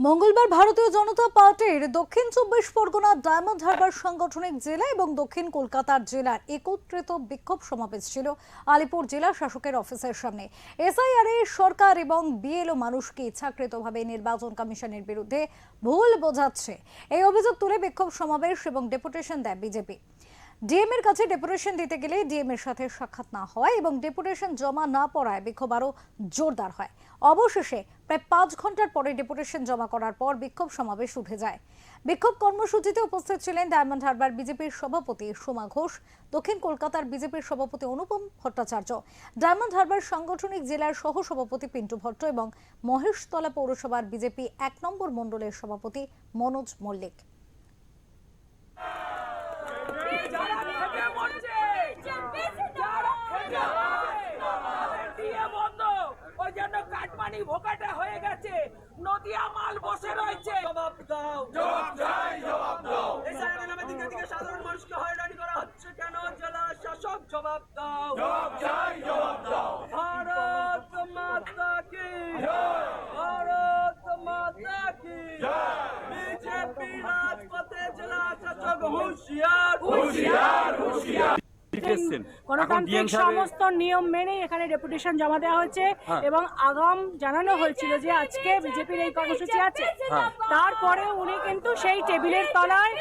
মঙ্গলবার ভারতীয় জনতা পার্টির দক্ষিণ ২৪ পরগনা ডায়মন্ড হারবার সাংগঠনিক জেলা এবং দক্ষিণ কলকাতার জেলার একত্রিত বিক্ষোভ সমাবেশ ছিল আলিপুর জেলা শাসকের অফিসের সামনে। এসআইআর সরকার এবং বিএলও মানুষকে ইচ্ছাকৃতভাবে নির্বাচন কমিশনের বিরুদ্ধে ভুল বোঝাচ্ছে, এই অভিযোগ তুলে বিক্ষোভ সমাবেশ এবং ডেপুটেশন দেয় বিজেপি। ডিএম এর কাছে ডেপুটেশন দিতে গেলে ডিএম এর সাথে সাক্ষাৎ না হয় এবং ডেপুটেশন জমা না পড়ায় বিক্ষোভ আরও জোরদার হয়। অবশেষে প্রায় ৫ ঘন্টার পরে ডেপুটেশন জমা করার পর বিক্ষোভ সমাবেশ উঠে যায়। বিক্ষোভ কর্মসূচিতে উপস্থিত ছিলেন ডায়মন্ড হারবার বিজেপির সভাপতি সোমা ঘোষ, দক্ষিণ কলকাতার বিজেপির সভাপতি অনুপম ভট্টাচার্য, ডায়মন্ড হারবার সাংগঠনিক জেলার সহ সভাপতি পিন্টু ভট্ট এবং মহেশতলা পৌরসভার বিজেপি ১ নম্বর মণ্ডলের সভাপতি মনোজ মল্লিক। ভোকাটা হয়ে গেছে, নদিয়া মাল বসে রয়েছে। জবাব দাও, জবাব চাই, জবাব দাও। এসআইআর নামে দিকে দিকে সাধারণ মানুষকে হয়রানি করা হচ্ছে কেন? জেলা শাসক জবাব দাও, জবাব চাই, জবাব দাও। ভারত মাতা কি জয়, ভারত মাতা কি জয়। বিজেপি রাজপথে জেলা শাসক হুঁশিয়ার, হুঁশিয়ার, হুঁশিয়ার। গণতান্ত্রিক সমস্ত নিয়ম মেনে এখানে ডেপুটেশন জমা দেওয়া হয়েছে এবং আগাম জানানো হয়েছিল যে আজকে বিজেপির এই কর্মসূচি আছে। তারপরে উনি কিন্তু সেই টেবিলের তলায়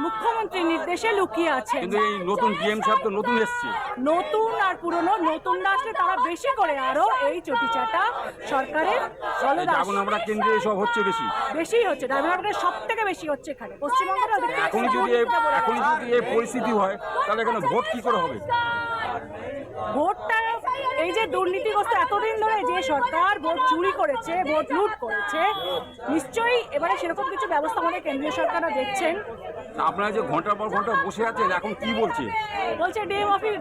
মুখ্যমন্ত্রীর নির্দেশে লুকিয়ে আছে। কিন্তু এই নতুন ডিএম সাহেব তো নতুন এসেছে, নতুন আর পুরনো, নতুন আসলে তারা বেশি করে আরো এই চটিচাটা সরকারের এখন আমরা কেন্দ্রে সব হচ্ছে বেশি হচ্ছে। ডায়মন্ড সব থেকে বেশি হচ্ছে এখানে পশ্চিমবঙ্গের। এখনই যদি এই পরিস্থিতি হয় তাহলে এখানে ভোট কি করে হবে? ভোটটা এই যে দুর্নীতিগ্রস্ত এতদিন ধরে যে সরকার ভোট চুরি করেছে, ভোট লুট করেছে, নিশ্চয়ই এবারে সেরকম কিছু ব্যবস্থা আমাদের কেন্দ্রীয় সরকাররা দেখছেন। আপনারা যে ঘন্টার পর ঘন্টা বসে আছেন, এখন কি বলছে?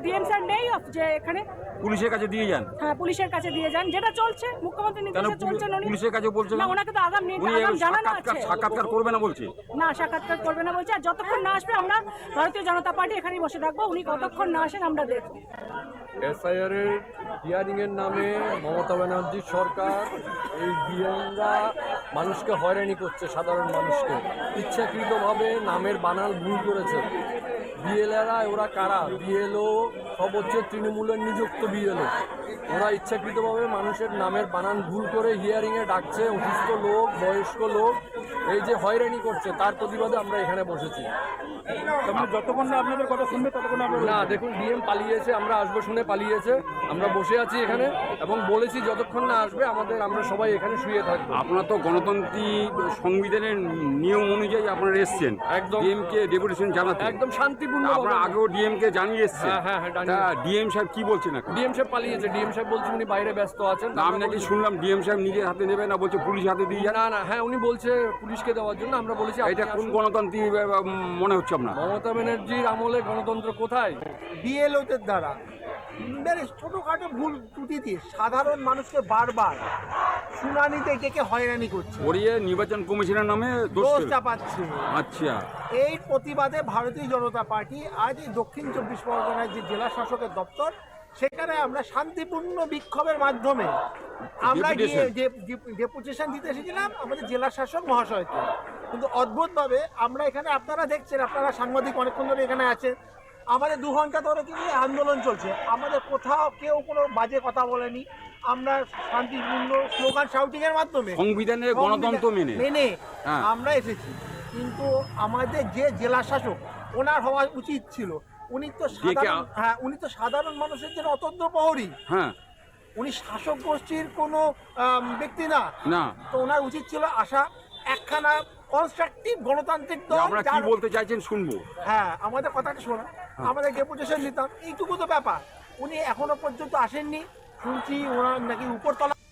ডিএম স্যার নেই যে এখানে পুলিশের কাছে দিয়ে যান। হ্যাঁ, পুলিশের কাছে দিয়ে যান, যেটা চলছে মুখ্যমন্ত্রী নির্দেশে চলছে। পুলিশের কাছে বলছেন না, ওনাকে তো আগাম জানানো আছে। সাক্ষাৎকার করবে না বলছে? না, সাক্ষাৎকার করবে না বলছে। আর যতক্ষণ না আসবে আমরা ভারতীয় জনতা পার্টি এখানেই বসে থাকবো। উনি কতক্ষণ না আসেন আমরা দেখবো। এসআইআর এর হিয়ারিং এর নামে মমতা ব্যানার্জির সরকার এই ডিএমরা মানুষকে হয়রানি করছে, সাধারণ মানুষকে ইচ্ছাকৃতভাবে নামের বানান ভুল করেছে। বিএলএরা ওরা কারা? বিএলও সব হচ্ছে তৃণমূলের নিযুক্ত বিএলও। ওরা ইচ্ছাকৃতভাবে মানুষের নামের বানান ভুল করে হিয়ারিংয়ে ডাকছে। অসুস্থ লোক, বয়স্ক লোক এই যে হয়রানি করছে, তার প্রতিবাদে আমরা এখানে বসেছি। যতক্ষণ না আপনাদের কথা শুনবে ততক্ষণ না, দেখুন ডিএম পালিয়েছে, আমরা আসবো শুনে পালিয়েছে। আমরা বসে আছি এখানে এবং বলেছি যতক্ষণ না আসবে আমরা সবাই এখানে শুয়ে থাকবো। আপনারা তো গণতান্ত্রিক সংবিধানের নিয়ম অনুযায়ী আপনারা এসছেন একদম ডিএমকে ডেপুটেশন জানাতে, একদম শান্তিপূর্ণ। আপনারা আগেও ডিএমকে জানিয়ে এসছেন। হ্যাঁ, ডিএম সাহেব কি বলছেন? ডিএম সাহেব পালিয়েছে। ডিএম সাহেব বলছে উনি বাইরে ব্যস্ত আছেন। আমি নাকি শুনলাম ডিএম সাহেব নিজের হাতে নেবে না, বলছে পুলিশ হাতে দিয়ে যান। না, হ্যাঁ উনি বলছে পুলিশকে দেওয়ার জন্য। আমরা বলেছি এটা কোন গণতান্ত্রিক মনে হচ্ছে আপনার? মমতা ব্যানার্জির আমলে গণতন্ত্র কোথায়? বিএলওদের দ্বারা ছোটখাটো ভুল ত্রুটি দিয়ে সাধারণ মানুষকে বারবার শুনানিতে ডেকে হয়রানি করছে, ওরিয়ে নির্বাচন কমিশনের নামে দোষ চাপাচ্ছে। আচ্ছা, এই প্রতিবাদে ভারতীয় জনতা পার্টি আজ এই দক্ষিণ ২৪ পরগনার যে জেলা শাসকের দপ্তর, সেখানে আমরা শান্তিপূর্ণ বিক্ষোভের মাধ্যমে আমরা গিয়ে ডেপুটেশন দিতে এসেছিলাম আমাদের জেলা শাসক মহাশয়কে। কিন্তু অদ্ভুতভাবে আমরা এখানে, আপনারা দেখছেন, আপনারা সাংবাদিক অনেকক্ষণ ধরে এখানে আছেন, আমাদের 2 ঘন্টা ধরে কিন্তু আন্দোলন চলছে। আমাদের কোথাও কেউ কোনো বাজে কথা বলেনি। আমরা শান্তিপূর্ণ স্লোগান শাউটিং এর মাধ্যমে সংবিধানের গণতন্ত্র মেনে আমরা এসেছি। কিন্তু আমাদের যে জেলা শাসক, ওনার হওয়া উচিত ছিল, উনি তো সাধারণ মানুষের জন্য অতন্ত্র প্রহরী। হ্যাঁ, উনি শাসক গোষ্ঠীর কোনো ব্যক্তি না। তো ওনার উচিত ছিল আসা, একখানা কনস্ট্রাকটিভ গণতান্ত্রিক দল। আমরা কি বলতে চাইছেন শুনবো। হ্যাঁ, আমাদের কথাটা শোনা, আমাদের ডেপুটেশন দিতাম, এইটুকু তো ব্যাপার। উনি এখনো পর্যন্ত আসেননি। শুনছি ওনার নাকি উপরতলা